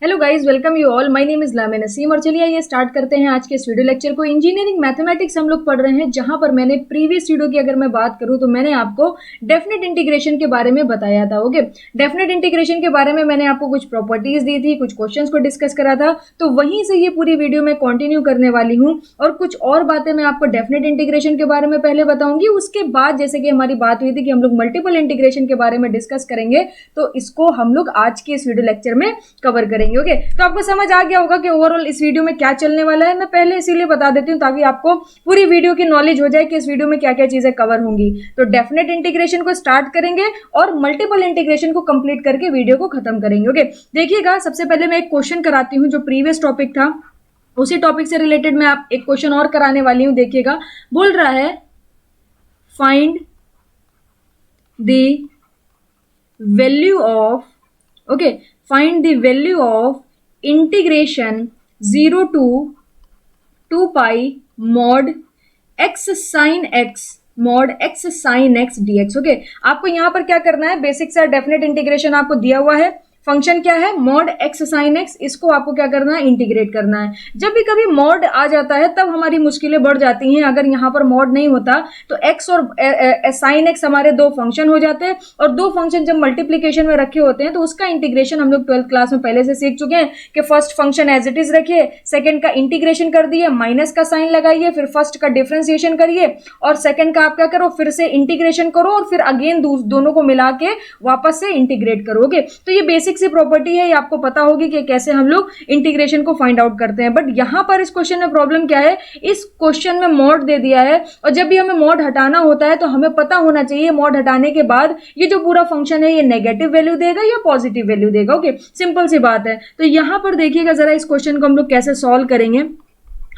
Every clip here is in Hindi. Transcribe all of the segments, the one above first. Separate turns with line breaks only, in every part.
Hello guys, welcome you all. My name is लामे नसीम और चलिए ये स्टार्ट करते हैं आज के इस वीडियो लेक्चर को। इंजीनियरिंग मैथमेटिक्स हम लोग पढ़ रहे हैं, जहां पर मैंने प्रीवियस वीडियो की अगर मैं बात करूं तो मैंने आपको डेफिनेट इंटीग्रेशन के बारे में बताया था। ओके, डेफिनेट इंटीग्रेशन के बारे में मैंने आपको कुछ प्रॉपर्टीज दी थी, कुछ क्वेश्चंस को डिस्कस करा था, तो वहीं से ये पूरी वीडियो मैं कंटिन्यू करने वाली हूँ और कुछ और बातें मैं आपको डेफिनेट इंटीग्रेशन के बारे में पहले बताऊंगी। उसके बाद जैसे कि हमारी बात हुई थी कि हम लोग मल्टीपल इंटीग्रेशन के बारे में डिस्कस करेंगे, तो इसको हम लोग आज के इस वीडियो लेक्चर में कवर करेंगे। ओके, तो आपको समझ आ गया होगा कि ओवरऑल इस वीडियो में क्या चलने वाला है। मैं पहले इसीलिए बता देती हूँ ताकि आपको पूरी वीडियो की नॉलेज हो जाए कि इस वीडियो में क्या क्या चीजें कवर होंगी। तो डेफिनेट इंटीग्रेशन को स्टार्ट करेंगे और मल्टीपल इंटीग्रेशन को कंप्लीट करके वीडियो को खत्म करेंगे। ओके, देखिएगा, सबसे पहले मैं एक क्वेश्चन कराती हूँ जो प्रीवियस टॉपिक था, उसी टॉपिक से रिलेटेड मैं आप एक क्वेश्चन और कराने वाली हूँ। देखिएगा, बोल रहा है find the value of, okay, find the value of integration 0 to 2 pi mod x sin x dx। Okay, आपको यहां पर क्या करना है, बेसिक सा डेफिनेट इंटीग्रेशन आपको दिया हुआ है। फंक्शन क्या है, मॉड एक्स साइन एक्स, इसको आपको क्या करना है, इंटीग्रेट करना है। जब भी कभी मॉड आ जाता है तब हमारी मुश्किलें बढ़ जाती हैं। अगर यहाँ पर मॉड नहीं होता तो एक्स और साइन एक्स हमारे दो फंक्शन हो जाते हैं, और दो फंक्शन जब मल्टीप्लीकेशन में रखे होते हैं तो उसका इंटीग्रेशन हम लोग 12th क्लास में पहले से सीख चुके हैं कि first function as it is रखिए, सेकंड का इंटीग्रेशन कर दिए, माइनस का साइन लगाइए, फिर फर्स्ट का डिफ्रेंसिएशन करिए और सेकंड का आप क्या करो, फिर से इंटीग्रेशन करो और फिर अगेन दोनों को मिला के वापस से इंटीग्रेट करोगे। तो ये बेसिक सी प्रॉपर्टी है, ये आपको पता होगी कि कैसे हम लोग इंटीग्रेशन को फाइंड आउट करते हैं। बट यहां पर इस क्वेश्चन में प्रॉब्लम क्या है, इस क्वेश्चन में मॉड दे दिया है और जब भी हमें मॉड हटाना होता है तो हमें पता होना चाहिए मॉड हटाने के बाद ये जो पूरा फंक्शन है ये नेगेटिव वैल्यू देगा या पॉजिटिव वैल्यू देगा। ओके, सिंपल सी बात है। तो यहां पर देखिएगा जरा, इस क्वेश्चन को हम लोग कैसे सॉल्व करेंगे।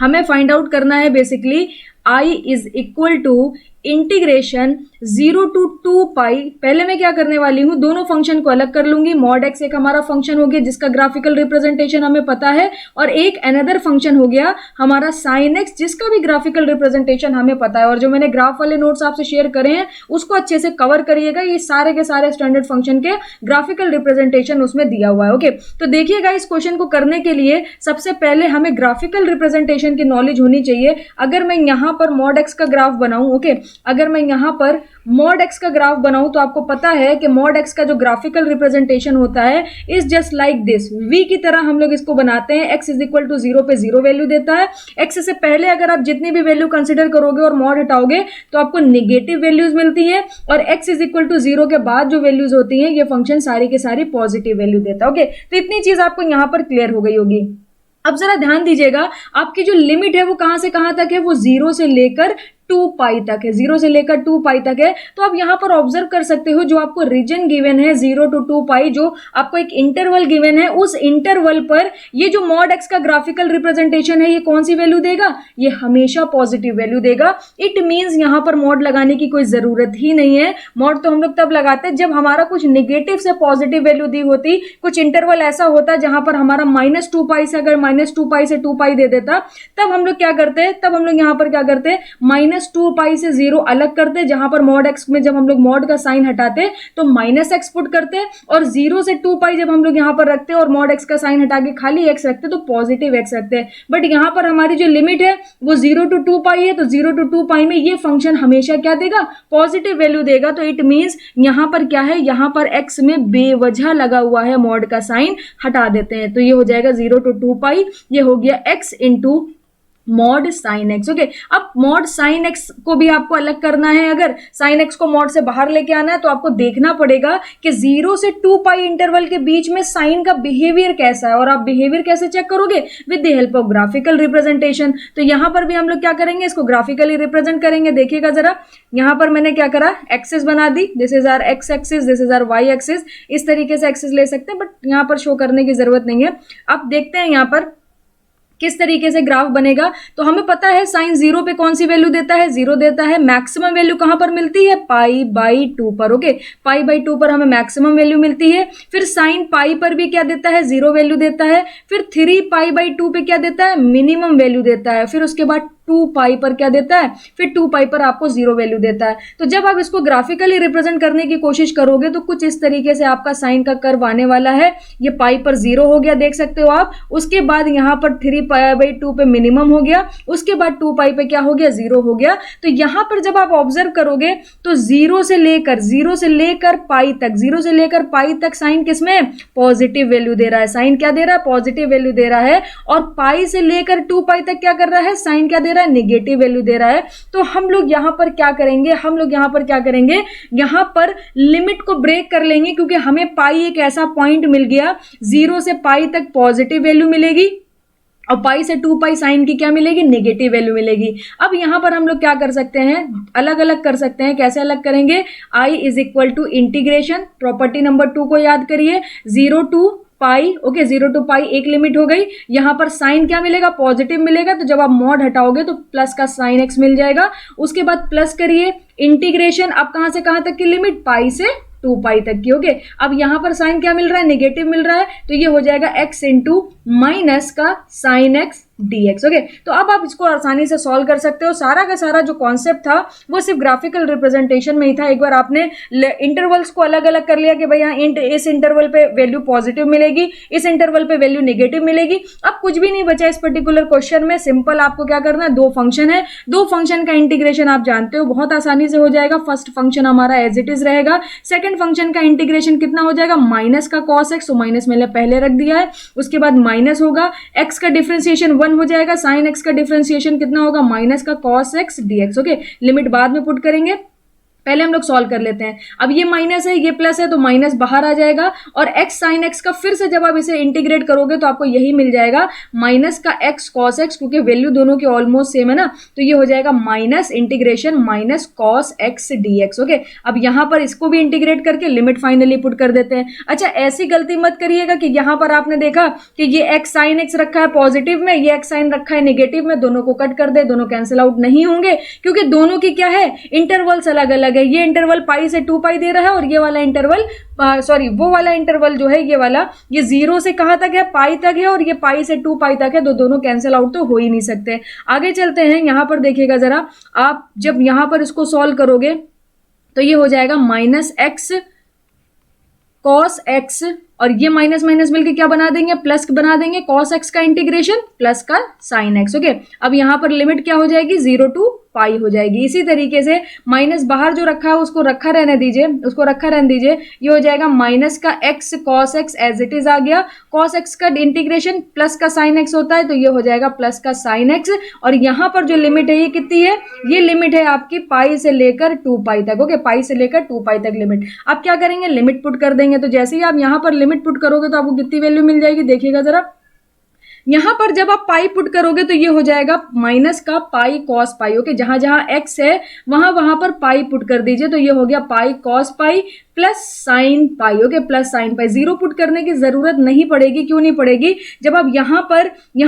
हमें फाइंड आउट करना है basically I is equal to integration 0 to 2 pi. पहले मैं क्या करने वाली हूं, दोनों फंक्शन को अलग कर लूंगी। मॉड एक्स एक हमारा फंक्शन हो गया जिसका ग्राफिकल रिप्रेजेंटेशन हमें पता है, और एक अनदर फंक्शन हो गया हमारा साइन एक्स जिसका भी ग्राफिकल रिप्रेजेंटेशन हमें पता है। और जो मैंने ग्राफ वाले नोट्स आपसे शेयर करे हैं उसको अच्छे से कवर करिएगा, ये सारे के सारे स्टैंडर्ड फंक्शन के ग्राफिकल रिप्रेजेंटेशन उसमें दिया हुआ है। ओके, तो देखिएगा, इस क्वेश्चन को करने के लिए सबसे पहले हमें ग्राफिकल रिप्रेजेंटेशन की नॉलेज होनी चाहिए। अगर मैं यहां पर मॉड एक्स का ग्राफ बनाऊं, ओके, अगर मैं यहां पर मॉड एक्स का ग्राफ बनाऊं तो आपको पता है कि मॉड एक्स का जो ग्राफिकल रिप्रेजेंटेशन होता है is just like this, V की तरह हम लोग इसको बनाते हैं। एक्स इज इक्वल टू 0 पे 0 वैल्यू देता है। एक्स से पहले अगर आप जितनी भी वैल्यू कंसिडर करोगे और मॉड हटाओगे तो आपको नेगेटिव वैल्यूज मिलती है, और एक्स इज इक्वल टू 0 के बाद जो वैल्यूज होती हैं ये फंक्शन सारी के सारी पॉजिटिव वैल्यू देता है। ओके, तो इतनी चीज आपको यहां पर क्लियर हो गई होगी। अब जरा ध्यान दीजिएगा, आपकी जो लिमिट है वो कहां से कहां तक है, वो 0 से लेकर 2 पाई तक है, 0 से लेकर 2 पाई तक है। तो आप यहां पर ऑब्जर्व कर सकते हो, जो आपको रीजन गिवन है 0 to 2 पाई, जो आपको एक इंटरवल गिवन है, उस इंटरवल पर ये जो मॉड एक्स का ग्राफिकल रिप्रेजेंटेशन है ये कौन सी वैल्यू देगा, ये हमेशा पॉजिटिव वैल्यू देगा। इट मींस यहां पर मॉड लगाने की कोई जरूरत ही नहीं है। मॉड तो हम लोग तब लगाते हैं जब हमारा कुछ नेगेटिव से पॉजिटिव वैल्यू दी होती, कुछ इंटरवल ऐसा होता जहां पर हमारा -2 पाई से अगर -2 पाई से 2 पाई दे देता, तब हम लोग क्या करते हैं, तब हम लोग यहां पर क्या करते हैं, -2 पाई से 0 अलग करते, जहां पर मॉड एक्स में जब हम लोग मॉड का साइन हटाते तो -x पुट करते, और 0 से 2 पाई जब हम लोग यहां पर रखते और मॉड एक्स का साइन हटा के खाली x रखते तो पॉजिटिव x रखते हैं। बट यहां पर हमारी जो लिमिट है वो 0 to 2 पाई है, तो 0 to 2 पाई में ये फंक्शन हमेशा क्या देगा, पॉजिटिव वैल्यू देगा। तो इट मींस यहां पर क्या है, यहां पर x में बेवजह लगा हुआ है मॉड का साइन, हटा देते हैं तो ये हो जाएगा 0 to 2 पाई, ये हो गया x into mod sine x. Okay, अब मॉड साइन एक्स को भी आपको अलग करना है। अगर साइन एक्स को मॉड से बाहर लेके आना है तो आपको देखना पड़ेगा कि 0 से 2 पाई इंटरवल के बीच में साइन का बिहेवियर कैसा है, और आप बिहेवियर कैसे चेक करोगे, with the help of graphical representation. तो यहां पर भी हम लोग क्या करेंगे, इसको ग्राफिकली रिप्रेजेंट करेंगे। देखिएगा जरा, यहां पर मैंने क्या करा, एक्सिस बना दी, this is our X axis, this is our Y axis. इस तरीके से एक्सिस ले सकते हैं, बट यहां पर शो करने की जरूरत नहीं है। अब देखते हैं यहां पर किस तरीके से ग्राफ बनेगा। तो हमें पता है साइन 0 पे कौन सी वैल्यू देता है, 0 देता है। मैक्सिमम वैल्यू कहां पर मिलती है, पाई बाई 2 पर। ओके, पाई बाई 2 पर हमें मैक्सिमम वैल्यू मिलती है। फिर साइन पाई पर भी क्या देता है, 0 वैल्यू देता है। फिर 3 पाई बाई 2 पे क्या देता है, मिनिमम वैल्यू देता है। फिर उसके बाद टू पाई पर क्या देता है, फिर टू पाई पर आपको जीरो वैल्यू देता है। तो जब आप इसको ग्राफिकली रिप्रेजेंट करने की कोशिश करोगे तो कुछ इस तरीके से आपका साइन का कर्व आने वाला है। ये पाई पर जीरो हो गया, देख सकते हो आप। उसके बाद यहाँ पर 3 पाई/2 पे मिनिमम हो गया, उसके बाद 2 पाई पे क्या हो गया, जीरो हो गया। तो यहाँ पर जब आप ऑब्जर्व करोगे तो जीरो से लेकर पाई तक, जीरो से लेकर पाई तक साइन किसमें, पॉजिटिव वैल्यू दे रहा है। साइन क्या दे रहा है, पॉजिटिव वैल्यू दे रहा है। और पाई से लेकर 2 पाई तक क्या कर रहा है, साइन क्या दे रहा है, नेगेटिव वैल्यू दे रहा है। तो हम लोग यहाँ पर क्या करेंगे, यहाँ पर लिमिट को ब्रेक कर लेंगे, क्योंकि हमें पाई एक ऐसा पॉइंट मिल गया, जीरो से पाई तक पॉजिटिव वैल्यू मिलेगी और पाई से 2 पाई साइन की क्या मिलेगी, नेगेटिव वैल्यू मिलेगी। अब यहां पर हम लोग क्या कर सकते हैं, अलग अलग कर सकते हैं। कैसे अलग करेंगे, I is equal to integration, property number 2 को याद करिए, 0 to pi, okay 0 to pi एक लिमिट हो गई। यहां पर साइन क्या मिलेगा, पॉजिटिव मिलेगा। तो जब आप मॉड हटाओगे तो प्लस का साइन एक्स मिल जाएगा। उसके बाद प्लस करिए इंटीग्रेशन, अब कहां से कहां तक की लिमिट, पाई से 2 पाई तक की, ओके। अब यहां पर साइन क्या मिल रहा है, नेगेटिव मिल रहा है। तो ये हो जाएगा x इंटू माइनस का साइन एक्स dx, ओके। तो अब आप इसको आसानी से सॉल्व कर सकते हो। सारा का सारा जो कॉन्सेप्ट था वो सिर्फ ग्राफिकल रिप्रेजेंटेशन में ही था। एक बार आपने इंटरवल्स को अलग अलग कर लिया कि भाई यहाँ इस इंटरवल पे वैल्यू पॉजिटिव मिलेगी, इस इंटरवल पे वैल्यू नेगेटिव मिलेगी। अब कुछ भी नहीं बचा इस पर्टिकुलर क्वेश्चन में। सिंपल आपको क्या करना है, दो फंक्शन है, दो फंक्शन का इंटीग्रेशन आप जानते हो, बहुत आसानी से हो जाएगा। फर्स्ट फंक्शन हमारा एज इट इज रहेगा, सेकंड फंक्शन का इंटीग्रेशन कितना हो जाएगा, माइनस का कॉस एक्स, तो माइनस मैंने पहले रख दिया है। उसके बाद माइनस होगा, एक्स का डिफरेंशिएशन 1 हो जाएगा, साइन एक्स का डिफरेंशिएशन कितना होगा, माइनस का cos x dx, okay. Limit बाद में पुट करेंगे, पहले हम लोग सॉल्व कर लेते हैं। अब ये माइनस है, ये प्लस है, तो माइनस बाहर आ जाएगा। और x साइन x का फिर से जब आप इसे इंटीग्रेट करोगे तो आपको यही मिल जाएगा, माइनस का x कॉस x, क्योंकि वैल्यू दोनों की ऑलमोस्ट सेम है ना। तो ये हो जाएगा minus integration minus cos x dx, okay. अब यहां पर इसको भी इंटीग्रेट करके लिमिट फाइनली पुट कर देते हैं। अच्छा, ऐसी गलती मत करिएगा कि यहां पर आपने देखा कि ये x साइन x रखा है पॉजिटिव में, ये x साइन रखा है नेगेटिव में, दोनों को कट कर दे, दोनों कैंसिल आउट नहीं होंगे, क्योंकि दोनों की क्या है, इंटरवल्स अलग अलग है। ये इंटरवल पाई से 2 पाई दे रहा है और ये वाला इंटरवल वो वाला इंटरवल जो है, ये वाला, ये 0 से कहां तक है, पाई तक है, और ये पाई से 2 पाई तक है। तो दोनों कैंसिल आउट तो हो ही नहीं सकते। आगे चलते हैं, यहां पर देखिएगा जरा, आप जब यहां पर इसको सॉल्व करोगे तो ये हो जाएगा माइनस एक्स कॉस एक्स, और ये माइनस माइनस मिलकर क्या बना देंगे, प्लस बना देंगे, कॉस एक्स का इंटीग्रेशन प्लस का साइन एक्स, ओके। अब यहां पर लिमिट क्या हो जाएगी, 0 to पाई हो जाएगी। इसी तरीके से माइनस बाहर जो रखा है उसको रखा रहने दीजिए, ये हो जाएगा माइनस का X cos X as it is आ गया। कॉस एक्स का इंटीग्रेशन प्लस का साइन एक्स होता है, तो ये हो जाएगा प्लस का साइन एक्स। और यहां पर जो लिमिट है ये कितनी है, ये लिमिट है आपकी पाई से लेकर 2 पाई तक, ओके। पाई से लेकर 2 पाई तक लिमिट। आप क्या करेंगे, लिमिट पुट कर देंगे। तो जैसे ही आप यहां पर लिमिट पुट करोगे तो आपको कितनी वैल्यू मिल जाएगी, देखिएगा जरा। यहां पर जब आप पाई पुट करोगे तो ये हो जाएगा माइनस का पाई कॉस पाई, ओके। जहां जहां एक्स है वहां पर पाई पुट कर दीजिए, तो ये हो गया pi cos pi plus sine pi, okay, plus sine pi. Zero put करने की जरूरत नहीं पड़ेगी। क्यों नहीं पड़ेगी, जब आप यहां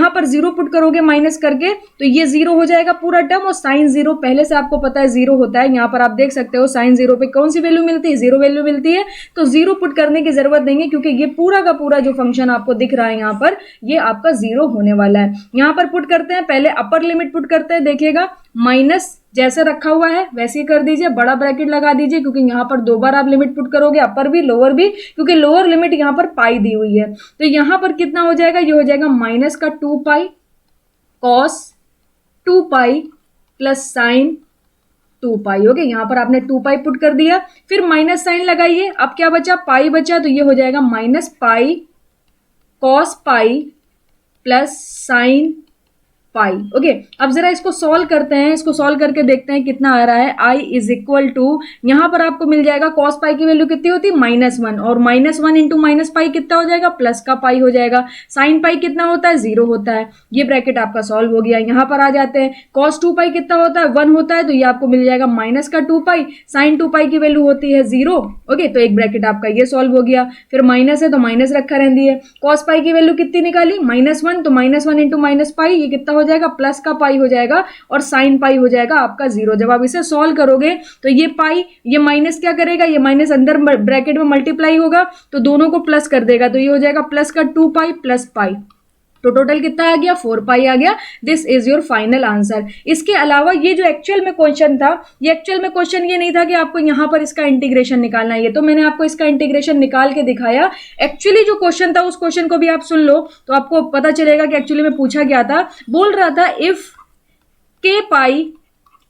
पर जीरो पुट करोगे माइनस करके तो ये जीरो हो जाएगा पूरा टर्म, और साइन जीरो पहले से आपको पता है जीरो होता है। यहां पर आप देख सकते हो साइन जीरो पे कौन सी वैल्यू मिलती है, जीरो वैल्यू मिलती है। तो जीरो पुट करने की जरूरत नहीं है, क्योंकि ये पूरा का पूरा जो फंक्शन आपको दिख रहा है यहाँ पर, ये आपका जीरो होने वाला है। यहां पर पुट करते हैं, पहले अपर लिमिट पुट करते हैं, देखिएगा माइनस जैसे रखा हुआ है वैसे ही कर दीजिए, बड़ा ब्रैकेट लगा दीजिए, क्योंकि यहाँ पर 2 बार आप लिमिट पुट करोगे, अपर भी लोअर भी, क्योंकि लोअर लिमिट यहाँ पर पाई दी हुई है। तो यहाँ पर कितना हो जाएगा, ये हो जाएगा माइनस का 2 pi cos 2 pi plus sign 2 पाई, ओके। यहाँ पर आपने 2 पाई पुट कर दिया, फिर माइनस साइन लगाइए। अब क्या बचा, पाई बचा, तो ये हो जाएगा minus pi cos pi plus sine pi, okay. अब जरा इसको सॉल्व करते हैं, इसको सॉल्व करके देखते हैं कितना आ रहा है। आई इज इक्वल टू, यहां पर आपको मिल जाएगा कॉस पाई की वैल्यू कितनी होती है, -1, और -1 इंटू माइनस पाई कितना हो जाएगा, प्लस का पाई हो जाएगा। साइन पाई कितना होता है, 0 होता है। ये ब्रैकेट आपका सॉल्व हो गया। यहां पर आ जाते हैं, कॉस 2 पाई कितना होता है, 1 होता है, तो ये आपको मिल जाएगा माइनस का 2 पाई। साइन 2 पाई की वैल्यू होती है 0, ओके। तो एक ब्रैकेट आपका ये सॉल्व हो गया। फिर माइनस है तो माइनस रखा रहने दिए। कॉस पाई की वैल्यू कितनी निकाली, -1, तो -1 इंटू माइनस पाई, ये कितना हो जाएगा, प्लस का पाई हो जाएगा, और साइन पाई हो जाएगा आपका 0। जब आप इसे सॉल्व करोगे तो ये पाई, ये माइनस क्या करेगा, ये माइनस अंदर ब्रैकेट में मल्टीप्लाई होगा, तो दोनों को प्लस कर देगा, तो ये हो जाएगा प्लस का 2 पाई प्लस पाई, तो टोटल कितना आ गया 4 पाई आ गया। This is your final answer. इसके अलावा ये जो एक्चुअल में क्वेश्चन था, ये एक्चुअल में क्वेश्चन ये नहीं था कि आपको यहाँ पर इसका इंटीग्रेशन निकालना है, ये तो मैंने आपको इसका इंटीग्रेशन निकाल के दिखाया। एक्चुअली जो क्वेश्चन था उस क्वेश्चन को भी आप सुन लो तो आपको पता चलेगा कि एक्चुअली में पूछा गया था, बोल रहा था if k pi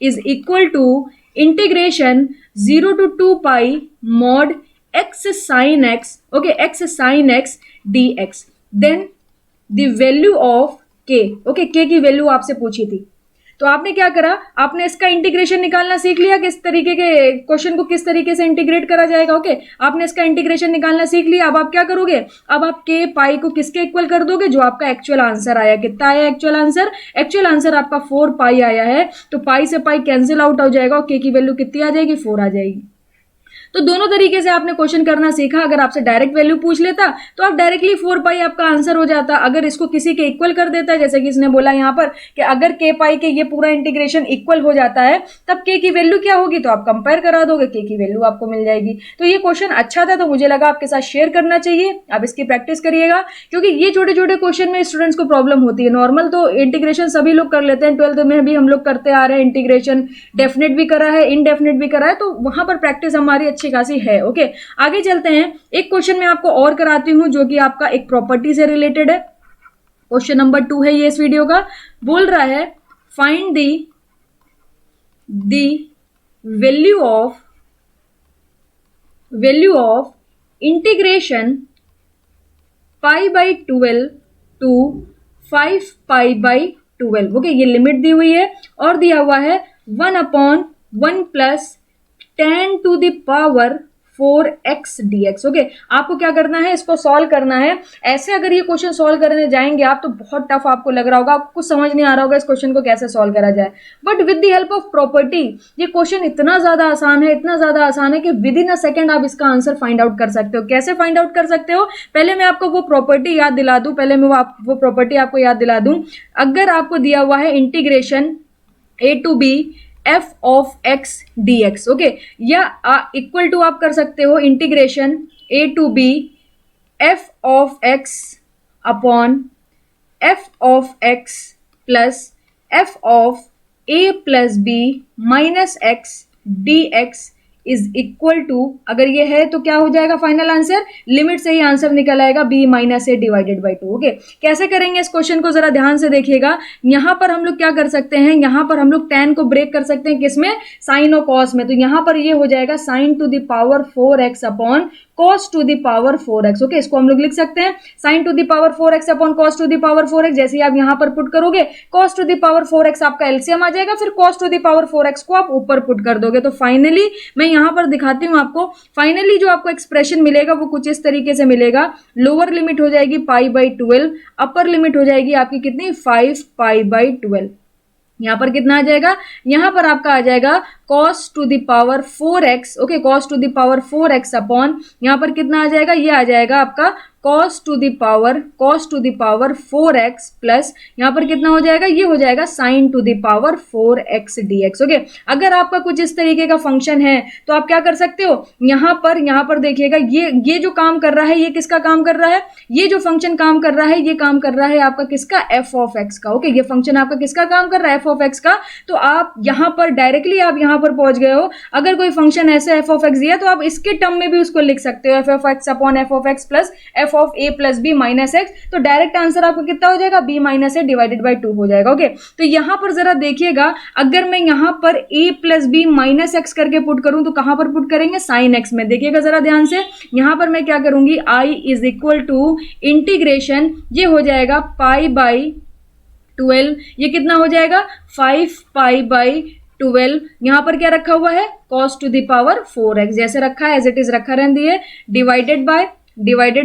is equal to integration 0 to 2 pi mod x sin x, okay, x sin x dx, then the value of k, okay, k की वैल्यू आपसे पूछी थी। तो आपने क्या करा, आपने इसका इंटीग्रेशन निकालना सीख लिया, किस तरीके के क्वेश्चन को किस तरीके से इंटीग्रेट करा जाएगा। ओके, आपने इसका इंटीग्रेशन निकालना सीख लिया। अब आप क्या करोगे, अब आप के पाई को किसके इक्वल कर दोगे, जो आपका एक्चुअल आंसर आया। कितना आया एक्चुअल आंसर, एक्चुअल आंसर आपका 4 पाई आया है। तो पाई से पाई कैंसिल आउट हो जाएगा और के की वैल्यू कितनी आ जाएगी, 4 आ जाएगी। तो दोनों तरीके से आपने क्वेश्चन करना सीखा। अगर आपसे डायरेक्ट वैल्यू पूछ लेता तो आप डायरेक्टली 4 पाई आपका आंसर हो जाता। अगर इसको किसी के इक्वल कर देता है, जैसे कि इसने बोला यहाँ पर कि अगर के पाई के ये पूरा इंटीग्रेशन इक्वल हो जाता है तब के की वैल्यू क्या होगी, तो आप कंपेयर करा दोगे, के की वैल्यू आपको मिल जाएगी। तो ये क्वेश्चन अच्छा था तो मुझे लगा आपके साथ शेयर करना चाहिए। आप इसकी प्रैक्टिस करिएगा क्योंकि ये छोटे छोटे क्वेश्चन में स्टूडेंट्स को प्रॉब्लम होती है। नॉर्मल तो इंटीग्रेशन सभी लोग कर लेते हैं, 12th में भी हम लोग करते आ रहे हैं इंटीग्रेशन, डेफिनेट भी करा है, इनडेफिनेट भी करा है, तो वहां पर प्रैक्टिस हमारी अच्छी खासी है। ओके, आगे चलते हैं। एक क्वेश्चन मैं आपको और कराती हूं जो कि आपका एक प्रॉपर्टी से रिलेटेड है। क्वेश्चन नंबर 2 है ये इस वीडियो का। बोल रहा है find the value of integration pi by 12 to 5 pi by 12। Okay, ये लिमिट दी हुई है और दिया हुआ है 1/1 plus 10 to the power 4x dx। Okay, आपको क्या करना है, इसको सॉल्व करना है। ऐसे अगर ये क्वेश्चन सॉल्व करने जाएंगे आप तो बहुत टफ आपको लग रहा होगा, आपको कुछ समझ नहीं आ रहा होगा इस क्वेश्चन को कैसे सॉल्व करा जाए। But with the help of property ये क्वेश्चन इतना ज्यादा आसान है, इतना ज्यादा आसान है कि विद इन अ सेकेंड आप इसका आंसर फाइंड आउट कर सकते हो। कैसे फाइंड आउट कर सकते हो, पहले मैं आपको वो प्रॉपर्टी याद दिला दूं, पहले मैं वो प्रॉपर्टी आपको याद दिला दूं। अगर आपको दिया हुआ है integration a to b f of x dx, okay, या इक्वल टू आप कर सकते हो integration a to b f of x upon f of x plus f of a plus b minus x dx is equal to, अगर ये है तो क्या हो जाएगा फाइनल आंसर, लिमिट से ही आंसर निकल आएगा b minus A divided by 2। Okay, कैसे करेंगे इस क्वेश्चन को जरा ध्यान से देखिएगा। यहां पर हम लोग क्या कर सकते हैं, यहां पर हम लोग tan को ब्रेक कर सकते हैं, किसमें, साइन और कॉस में। तो यहां पर ये हो जाएगा sine to the power 4x upon cos to the power 4x। Okay, इसको हम लोग लिख सकते हैं sine to the power 4x upon cos to the power 4x। जैसे ही आप यहां पर पुट करोगे cos to the power 4x आपका एलसीएम आ जाएगा, फिर cos to the power 4x को आप ऊपर पुट कर दोगे। तो फाइनली मैं यहां पर दिखाती हूं आपको, फाइनली जो आपको एक्सप्रेशन मिलेगा वो कुछ इस तरीके से मिलेगा। लोअर लिमिट हो जाएगी पाई बाई 12, अपर लिमिट हो जाएगी आपकी कितनी, 5 पाई बाई 12। यहां पर कितना आ जाएगा, यहां पर आपका आ जाएगा cos to the power 4x। Okay, cos to the power 4x upon यहां पर कितना आ जाएगा, ये आ जाएगा आपका cos to the power 4x plus यहां पर कितना हो जाएगा, ये हो जाएगा sin to the power 4x dx। Okay, अगर आपका कुछ इस तरीके का फंक्शन है तो आप क्या कर सकते हो, यहां पर देखिएगा ये जो काम कर रहा है, ये किसका काम कर रहा है, ये जो फंक्शन काम कर रहा है, ये काम कर रहा है आपका किसका, f ऑफ x का। ओके, ये फंक्शन आपका किसका काम कर रहा है, f ऑफ x का। तो आप यहां पर डायरेक्टली आप यहां पर पहुंच गए हो। अगर कोई फंक्शन ऐसे f ऑफ x दिया तो आप इसके टर्म में भी उसको लिख सकते हो, f of x upon f of x plus f of a plus b minus x। तो डायरेक्ट आंसर आपको कितना हो जाएगा, b minus a divided by 2 हो जाएगा। ओके, तो यहां पर जरा देखिएगा, अगर मैं यहां पर a plus b minus x करके पुट करूं तो कहां पर पुट करेंगे, साइन x में। देखिएगा जरा ध्यान से, यहां पर मैं क्या करूंगी, i is equal to integration, ये हो जाएगा पाई बाई 12, ये कितना हो जाएगा 5 पाई बाई 12। यहां पर क्या रखा हुआ है, cos to the power 4x, जैसे रखा है एज इट इज रखा रहने दिए, डिवाइडेड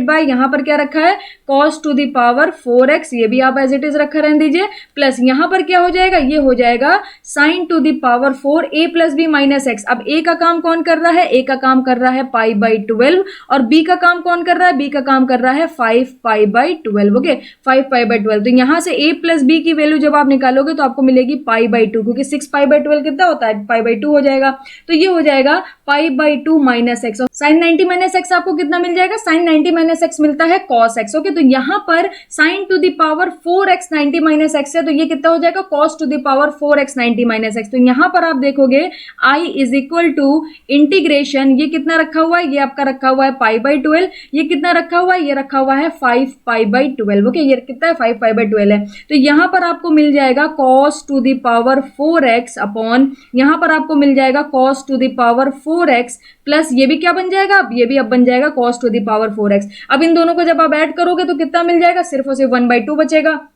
बाय यहां पर क्या रखा है, cos to the power 4x, ये भी आप एज इट इज रखा रहने दीजिए, प्लस यहां पर क्या हो जाएगा, ये हो जाएगा sin to the power 4 a plus b minus x। अब a का काम कौन कर रहा है, a का काम कर रहा है पाई बाई 12 और b का काम कौन कर रहा है, b का काम कर रहा है 5 pi by 12। Okay, 5 pi by 12। तो यहां से a प्लस b की वैल्यू जब आप निकालोगे तो आपको मिलेगी पाई बाई 2, क्योंकि 6 पाई बाई 12 कितना होता है, पाई बाई 2 हो जाएगा। तो ये हो जाएगा pi by 2 minus x, sine 90 minus x आपको कितना मिल जाएगा, साइन साइन 90 माइनस एक्स मिलता है कॉस एक्स। ओके, तो यहाँ पर sine to the power 4x 90 minus x है, तो ये कितना हो जाएगा cos to the power 4x 90 minus x. तो यहाँ पर आप देखोगे i is equal to integration, ये कितना रखा हुआ है, ये आपका रखा हुआ है पाई बाई 12, ये कितना रखा हुआ है, ये रखा हुआ है 5 पाई बाई 12। ओके, ये कितना है 5 पाई बाई 12 है। तो यहाँ पर आपको मिल जाएगा cos to the power 4x upon, यहाँ पर आपको मिल जाएगा cos to the power 4x plus ये भी क्या बन जाएगा, अब ये भी अब बन जाएगा cos to the power 4x। अब इन दोनों को जब आप ऐड करोगे तो कितना मिल जाएगा, सिर्फ और सिर्फ 1/2 बचेगा,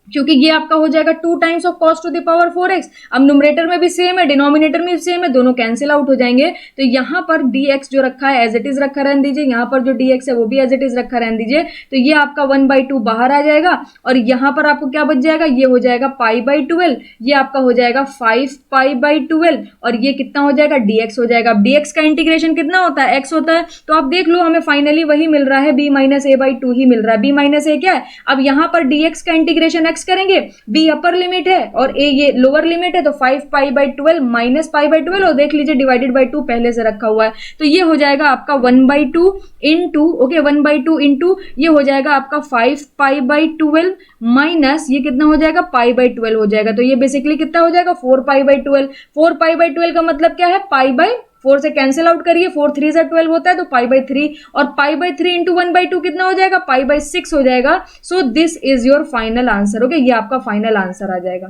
क्योंकि ये आपका हो जाएगा 2 times of cos to the power 4x। अब न्यूमरेटर में भी सेम है, डिनोमिनेटर में भी सेम है, दोनों कैंसिल आउट हो जाएंगे। तो यहाँ पर dx जो रखा है एज इट इज रखा रहने दीजिए, यहाँ पर जो dx है वो भी एज इट इज रखा रहने दीजिए। तो ये आपका 1/2 बाहर आ जाएगा और यहाँ पर आपको क्या बच जाएगा, ये हो जाएगा पाई बाई 12, ये आपका हो जाएगा 5 पाई बाई 12 और ये कितना हो जाएगा dx हो जाएगा। अब dx का इंटीग्रेशन कितना होता है, x होता है। तो आप देख लो हमें फाइनली वही मिल रहा है, b माइनस ए बाई 2 ही मिल रहा है। b माइनस ए क्या है, अब यहाँ पर dx का इंटीग्रेशन करेंगे, b अपर लिमिट है और a ये लोअर लिमिट है, तो 5 pi by 12 minus pi by 12 और देख लीजिए डिवाइडेड बाई 2 पहले से रखा हुआ है। तो ये हो जाएगा आपका 1/2 इंटू, ओके 1/2 इंटू ये हो जाएगा आपका 5 पाई बाई 12 माइनस ये कितना हो जाएगा पाई बाई 12 हो जाएगा। तो ये बेसिकली कितना हो जाएगा 4 पाई बाई 12। 4 पाई बाई 12 का मतलब क्या है, पाई बाई 4 से कैंसिल आउट करिए, 4 3 से 12 होता है, तो पाई बाई 3 और पाई बाई 3 इंटू 1/2 कितना हो जाएगा, पाई बाई 6 हो जाएगा। So this is your final answer. Okay, ये आपका फाइनल आंसर आ जाएगा।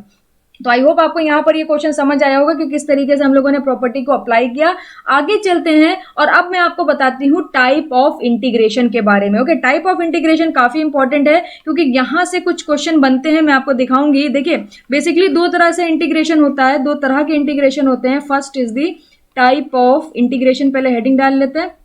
तो आई होप आपको यहाँ पर ये क्वेश्चन समझ आया होगा कि किस तरीके से हम लोगों ने प्रॉपर्टी को अप्लाई किया। आगे चलते हैं और अब मैं आपको बताती हूँ टाइप ऑफ इंटीग्रेशन के बारे में। ओके, टाइप ऑफ इंटीग्रेशन काफी इंपॉर्टेंट है क्योंकि यहाँ से कुछ क्वेश्चन बनते हैं, मैं आपको दिखाऊंगी। देखिए बेसिकली दो तरह से इंटीग्रेशन होता है, दो तरह के इंटीग्रेशन होते हैं। First is the type of integration, पहले हेडिंग डाल लेते हैं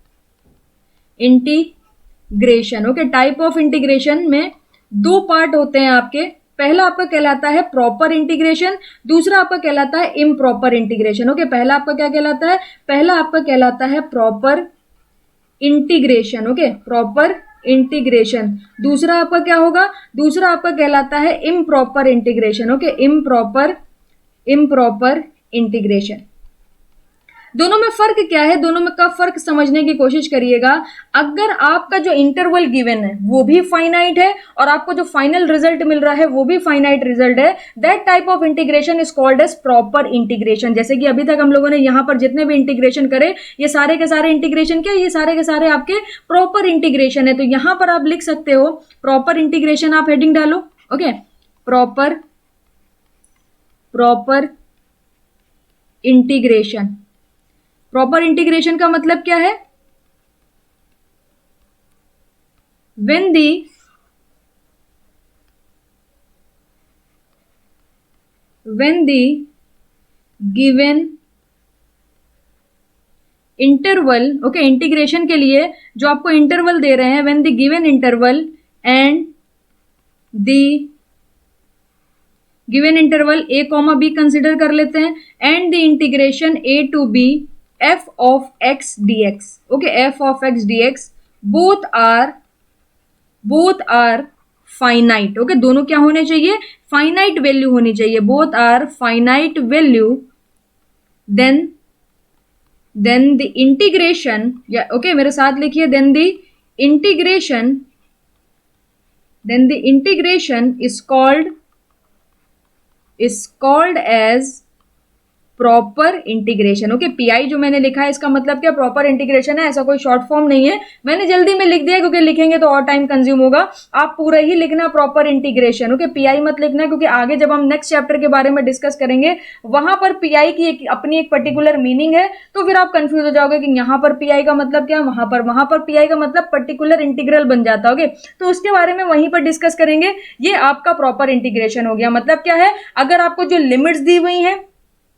integration. Okay, type of integration में दो पार्ट होते हैं आपके। पहला आपका कहलाता है प्रॉपर इंटीग्रेशन, दूसरा आपका कहलाता है इम्प्रॉपर इंटीग्रेशन। ओके, पहला आपका क्या कहलाता है, पहला आपका कहलाता है proper integration. Okay, proper integration. दूसरा आपका क्या होगा, दूसरा आपका कहलाता है improper integration. Okay, improper integration. दोनों में फर्क क्या है, दोनों में का फर्क समझने की कोशिश करिएगा। अगर आपका जो इंटरवल गिवन है वो भी फाइनाइट है और आपको जो फाइनल रिजल्ट मिल रहा है वो भी फाइनाइट रिजल्ट है, that type of integration is called as proper integration. जैसे कि अभी तक हम लोगों ने यहाँ पर जितने भी इंटीग्रेशन करे ये सारे के सारे इंटीग्रेशन क्या, ये सारे के सारे आपके प्रॉपर इंटीग्रेशन है। तो यहाँ पर आप लिख सकते हो प्रॉपर इंटीग्रेशन, आप हेडिंग डालो। Okay, proper integration. Proper integration का मतलब क्या है, when the given interval, okay integration के लिए जो आपको इंटरवल दे रहे हैं, when the given interval and the given interval a comma b consider कर लेते हैं and the integration a to b f of x dx। Okay, f of x dx both are finite. Okay, दोनों क्या होने चाहिए, फाइनाइट वैल्यू होनी चाहिए, both are finite value. Then the integration, या ओके मेरे साथ लिखिए, then the integration is called as proper integration. Okay, PI जो मैंने लिखा है इसका मतलब क्या, प्रॉपर इंटीग्रेशन है, ऐसा कोई शॉर्ट फॉर्म नहीं है, मैंने जल्दी में लिख दिया क्योंकि लिखेंगे तो और टाइम कंज्यूम होगा। आप पूरा ही लिखना प्रॉपर इंटीग्रेशन। ओके, पीआई मत लिखना क्योंकि आगे जब हम नेक्स्ट चैप्टर के बारे में डिस्कस करेंगे वहां पर पीआई की अपनी एक पर्टिकुलर मीनिंग है, तो फिर आप कंफ्यूज हो जाओगे कि यहाँ पर पीआई का मतलब क्या, वहां पर पीआई का मतलब पर्टिकुलर इंटीग्रल बन जाता है। ओके, तो उसके बारे में वहीं पर डिस्कस करेंगे। ये आपका प्रॉपर इंटीग्रेशन हो गया। मतलब क्या है, अगर आपको जो लिमिट्स दी हुई हैं,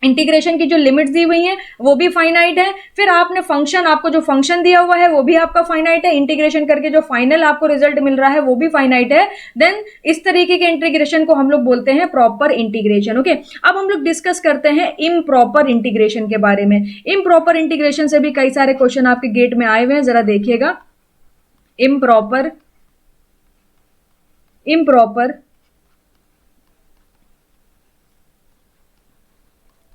इंटीग्रेशन की जो लिमिट्स दी हुई हैं वो भी फाइनाइट है, फिर आपने फंक्शन, आपको जो फंक्शन दिया हुआ है वो भी आपका फाइनाइट है, इंटीग्रेशन करके जो फाइनल आपको रिजल्ट मिल रहा है वो भी फाइनाइट है, देन इस तरीके के इंटीग्रेशन को हम लोग बोलते हैं प्रॉपर इंटीग्रेशन। ओके, अब हम लोग डिस्कस करते हैं इम्प्रॉपर इंटीग्रेशन के बारे में। इम्प्रॉपर इंटीग्रेशन से भी कई सारे क्वेश्चन आपके गेट में आए हुए हैं, जरा देखिएगा। Improper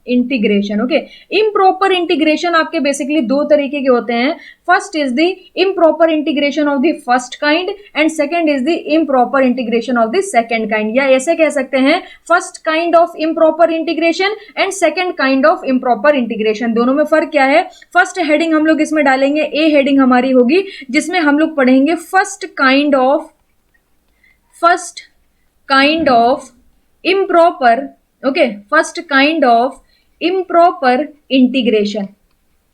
integration. Okay, improper integration आपके बेसिकली दो तरीके के होते हैं। First is the improper integration of the first kind and second is the improper integration of the second kind, या ऐसे कह सकते हैं first kind of improper integration and second kind of improper integration. दोनों में फर्क क्या है? फर्स्ट हेडिंग हम लोग इसमें डालेंगे, ए हेडिंग हमारी होगी जिसमें हम लोग पढ़ेंगे first kind of improper, okay, first kind of improper integration.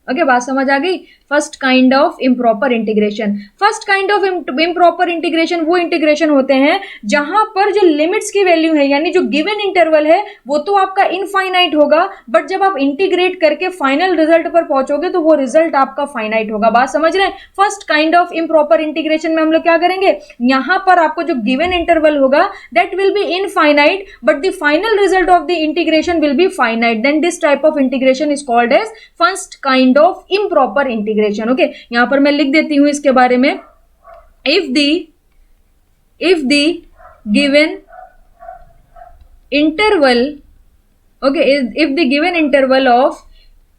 Okay, बात समझ आ गई? First kind of improper integration. First kind of improper integration वो इंटीग्रेशन होते हैं जहां पर जो लिमिट्स की वैल्यू है, यानी जो गिवन इंटरवल है वो तो आपका इनफाइनाइट होगा, बट जब आप इंटीग्रेट करके फाइनल रिजल्ट पर पहुंचोगे तो वो रिजल्ट आपका फाइनाइट होगा। बात समझ रहे हैं? First kind of improper integration में हम लोग क्या करेंगे, यहां पर आपको जो गिवन इंटरवल होगा that will be infinite, but the final result of the integration will be finite, then this type of integration is called as first kind of improper integration. Okay, यहां पर मैं लिख देती हूं इसके बारे में, if the given interval, okay, if the given interval of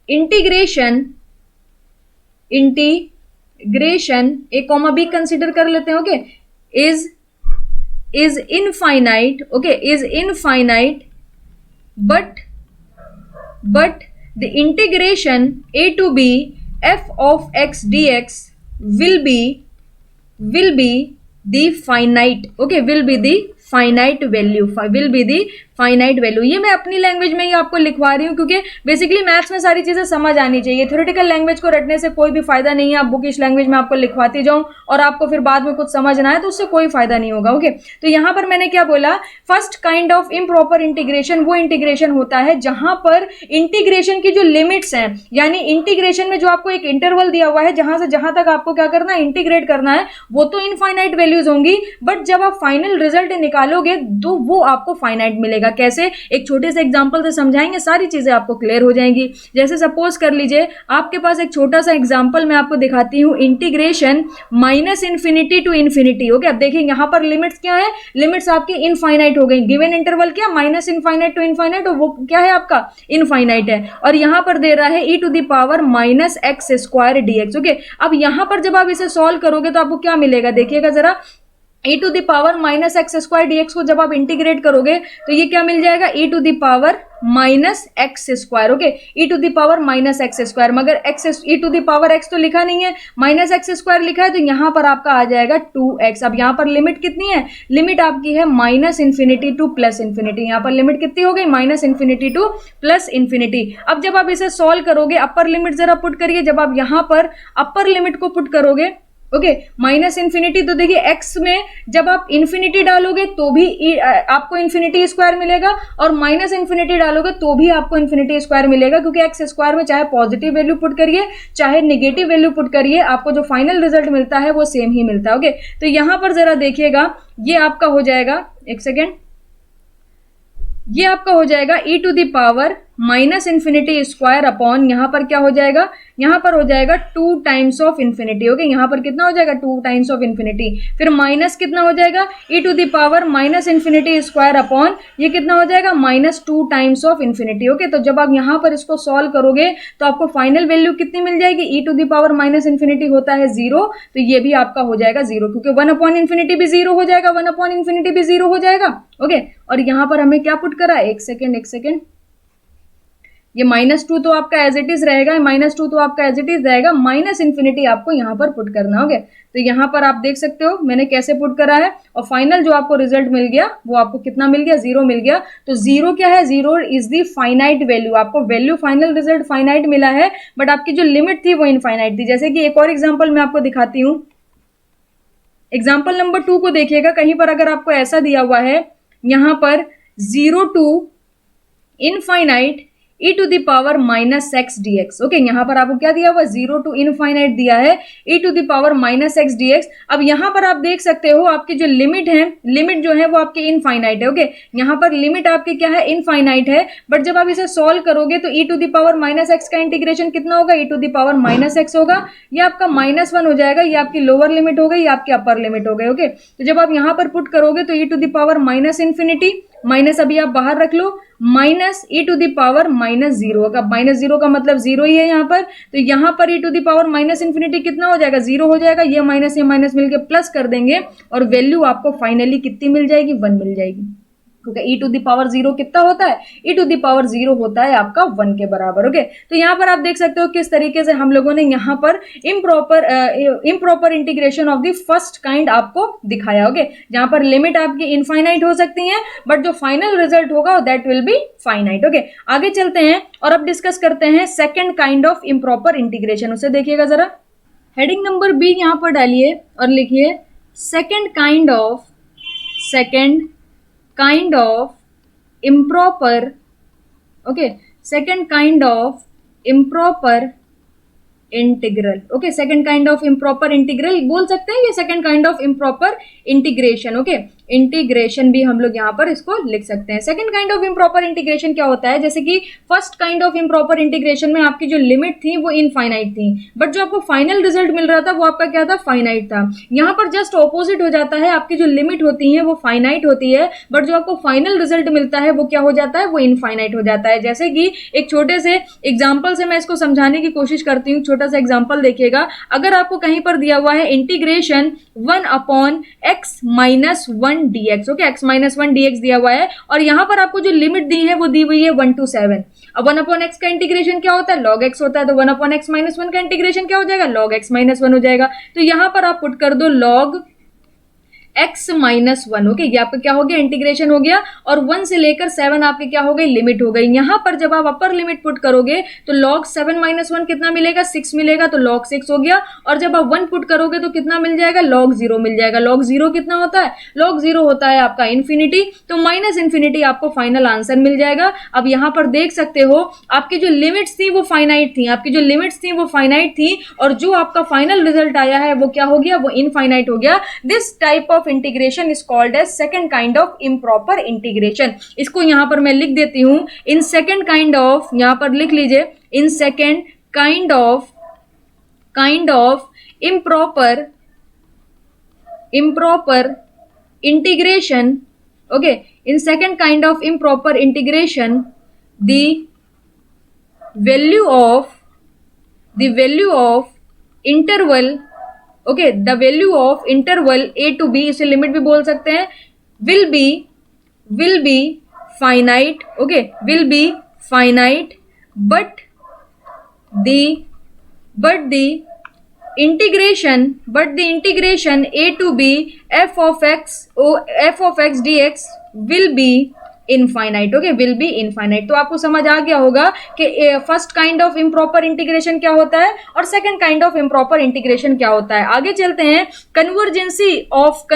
integration a comma b consider कर लेते हैं, okay, is infinite, okay, is infinite, but the integration a to b f of x dx will be the finite, okay, will be the finite value. ये मैं अपनी लैंग्वेज में ही आपको लिखवा रही हूँ क्योंकि बेसिकली मैथ्स में सारी चीजें समझ आनी चाहिए। थ्योरेटिकल लैंग्वेज को रटने से कोई भी फायदा नहीं है। आप बुकिश लैंग्वेज में आपको लिखवाती जाऊं और आपको फिर बाद में कुछ समझ ना आए तो उससे कोई फायदा नहीं होगा। ओके, तो यहां पर मैंने क्या बोला, first kind of improper integration वो इंटीग्रेशन होता है जहां पर इंटीग्रेशन की जो लिमिट्स हैं, यानी इंटीग्रेशन में जो आपको एक इंटरवल दिया हुआ है जहां से जहां तक आपको क्या करना है, इंटीग्रेट करना है, वो तो इनफाइनाइट वैल्यूज होंगी, बट जब आप फाइनल रिजल्ट निकालोगे तो वो आपको फाइनाइट मिलेगा। कैसे? एक छोटे से एग्जांपल से समझाएंगे, सारी चीजें आपको क्लियर हो जाएंगी। जैसे सपोज कर लीजिए आपके पास एक छोटा सा एग्जांपल मैं आपको दिखाती हूं, integration minus infinity to infinity. Okay, अब देखिए यहां पर लिमिट्स क्या है, लिमिट्स आपकी इनफाइनाइट हो गई। गिवन इंटरवल क्या, माइनस इनफाइनाइट टू इनफाइनाइट, वो क्या है आपका, इनफाइनाइट है। और यहां पर दे रहा है e to the power minus x square dx। Okay, अब यहां पर जब आप इसे सॉल्व करोगे तो आपको क्या मिलेगा, देखिएगा जरा, e to the power minus x square dx को जब आप इंटीग्रेट करोगे तो ये क्या मिल जाएगा, e to the power minus x square. Okay, e to the power minus x square, मगर e to the power x तो लिखा नहीं है, माइनस एक्स स्क्वायर लिखा है, तो यहां पर आपका आ जाएगा 2x। अब यहां पर लिमिट कितनी है, लिमिट आपकी है minus infinity two plus infinity. यहां पर लिमिट कितनी हो गई, minus infinity two plus infinity. अब जब आप इसे सॉल्व करोगे, अपर लिमिट जरा पुट करिए, जब आप यहां पर अपर लिमिट को पुट करोगे, ओके, माइनस इन्फिनिटी, तो देखिए x में जब आप इन्फिनिटी डालोगे तो भी आपको इन्फिनिटी स्क्वायर मिलेगा, और माइनस इन्फिनिटी डालोगे तो भी आपको इन्फिनिटी स्क्वायर मिलेगा, क्योंकि एक्स स्क्वायर में चाहे पॉजिटिव वैल्यू पुट करिए चाहे नेगेटिव वैल्यू पुट करिए, आपको जो फाइनल रिजल्ट मिलता है वो सेम ही मिलता है। ओके, तो यहां पर जरा देखिएगा, ये आपका हो जाएगा, एक सेकेंड, ये आपका हो जाएगा e to the power minus infinity square upon, यहां पर क्या हो जाएगा, यहां पर हो जाएगा 2 टाइम्स ऑफ इन्फिनिटी। ओके, यहां पर कितना हो जाएगा, 2 टाइम्स ऑफ इन्फिनिटी, फिर माइनस कितना हो जाएगा, e to the power minus infinity square upon, ये कितना हो जाएगा, minus 2 times of infinity. Okay, तो जब आप यहां पर इसको सॉल्व करोगे तो आपको फाइनल वैल्यू कितनी मिल जाएगी, e to the power minus infinity होता है 0, तो ये भी आपका हो जाएगा 0, क्योंकि 1 अपॉन इन्फिनिटी भी 0 हो जाएगा, 1 अपॉन इन्फिनिटी भी 0 हो जाएगा। ओके, और यहां पर हमें क्या पुट करा, एक सेकेंड, ये -2 तो आपका एज इट इज रहेगा, -2 तो आपका एज इट इज रहेगा, माइनस इन्फिनिटी आपको यहां पर पुट करना होगा। तो यहां पर आप देख सकते हो मैंने कैसे पुट करा है, और फाइनल जो आपको रिजल्ट मिल गया वो आपको कितना मिल गया, 0 मिल गया। तो 0 क्या है, 0 इज द फाइनाइट वैल्यू, आपको वैल्यू फाइनल रिजल्ट फाइनाइट मिला है, बट आपकी जो लिमिट थी वो इनफाइनाइट थी। जैसे कि एक और एग्जाम्पल मैं आपको दिखाती हूँ, एग्जाम्पल नंबर 2 को देखिएगा, कहीं पर अगर आपको ऐसा दिया हुआ है, यहां पर 0 to infinite e to the power minus x dx। Okay, यहां पर आपको क्या दिया हुआ, 0 टू इनफाइनाइट दिया है, e to the power minus x dx। अब यहां पर आप देख सकते हो आपकी जो लिमिट है, लिमिट जो है वो आपकी इनफाइनाइट है। ओके, यहां पर लिमिट आपकी क्या है, इनफाइनाइट है, बट जब आप इसे सॉल्व करोगे तो e to the power minus x का इंटीग्रेशन कितना होगा, e to the power minus x होगा, ये आपका -1 हो जाएगा, ये आपकी लोअर लिमिट हो गई, ये आपकी अपर लिमिट हो गई। ओके, तो जब आप यहां पर पुट करोगे तो e to the power minus infinity minus अभी आप बाहर रख लो, minus E to the power minus zero. अगर माइनस जीरो का मतलब जीरो ही है यहाँ पर, तो यहाँ पर E to the power minus infinity कितना हो जाएगा, जीरो हो जाएगा। ये माइनस मिलके प्लस कर देंगे और वैल्यू आपको फाइनली कितनी मिल जाएगी, 1 मिल जाएगी। क्योंकि ई टू द पावर जीरो कितना होता है, ई टू द पावर जीरो होता है आपका 1 के बराबर। ओके, तो यहाँ पर आप देख सकते हो किस तरीके से हम लोगों ने यहाँ पर improper integration of the first kind आपको दिखाया। ओके, जहां पर लिमिट आपकी इनफाइनाइट हो सकती है, बट जो फाइनल रिजल्ट होगा that will be finite. Okay, आगे चलते हैं और अब डिस्कस करते हैं second kind of improper integration. उसे देखिएगा जरा, हेडिंग नंबर बी यहां पर डालिए और लिखिए second kind of improper, okay, second kind of improper integral. Okay, second kind of improper integral बोल सकते हैं, ये second kind of improper integration. Okay, integration भी हम लोग यहाँ पर इसको लिख सकते हैं। Second kind of improper integration क्या होता है, जैसे कि first kind of improper integration में आपकी जो लिमिट थी वो इनफाइनाइट थी, बट जो आपको फाइनल रिजल्ट मिल रहा था वो आपका क्या था, फाइनाइट था। यहाँ पर जस्ट ऑपोजिट हो जाता है, आपकी जो लिमिट होती है वो फाइनाइट होती है, बट जो आपको फाइनल रिजल्ट मिलता है वो क्या हो जाता है, वो इनफाइनाइट हो जाता है। जैसे कि एक छोटे से एग्जाम्पल से मैं इसको समझाने की कोशिश करती हूँ। छोटा सा एग्जांपल देखिएगा, अगर आपको कहीं पर दिया हुआ है integration 1 upon x minus 1 dx। Okay, x minus 1 dx दिया हुआ है और यहां पर आपको जो लिमिट दी है वो दी हुई है 1 to 7। अब 1 अपॉन x का इंटीग्रेशन क्या होता है, log x होता है, तो 1 अपॉन x माइनस 1 का इंटीग्रेशन क्या हो जाएगा, log x माइनस 1 हो जाएगा। तो यहां पर आप पुट कर दो log x माइनस 1। ओके, ये आपका क्या हो गया, इंटीग्रेशन हो गया, और 1 से लेकर 7 आपकी क्या हो गई, लिमिट हो गई। यहां पर जब आप अपर लिमिट पुट करोगे तो log 7 माइनस 1 कितना मिलेगा, 6 मिलेगा, तो log 6 हो गया। और जब आप 1 पुट करोगे तो कितना मिल जाएगा, log 0 मिल जाएगा। log 0 कितना होता है, log 0 होता है आपका इन्फिनिटी, तो माइनस इन्फिनिटी आपको फाइनल आंसर मिल जाएगा। अब यहां पर देख सकते हो आपकी जो लिमिट्स थी वो फाइनाइट थी, आपकी जो लिमिट्स थी वो फाइनाइट थी, और जो आपका फाइनल रिजल्ट आया है वो क्या हो गया, वो इनफाइनाइट हो गया। This type of integration is called as second kind of improper integration. इसको यहां पर मैं लिख देती हूं, इन सेकंड काइंड ऑफ, यहां पर लिख लीजिए, in second kind of improper integration. Okay, in second kind of improper integration the value of interval, okay, the value of interval a to b, इसे लिमिट भी बोल सकते हैं, will be finite, okay, will be finite, but the integration a to b f of x dx will be infinite. Okay, will be infinite. तो आपको समझ आ गया होगा कि first kind of improper integration क्या होता है और second kind of improper integration क्या होता है। आगे चलते हैं, कन्वर्जेंसी ऑफ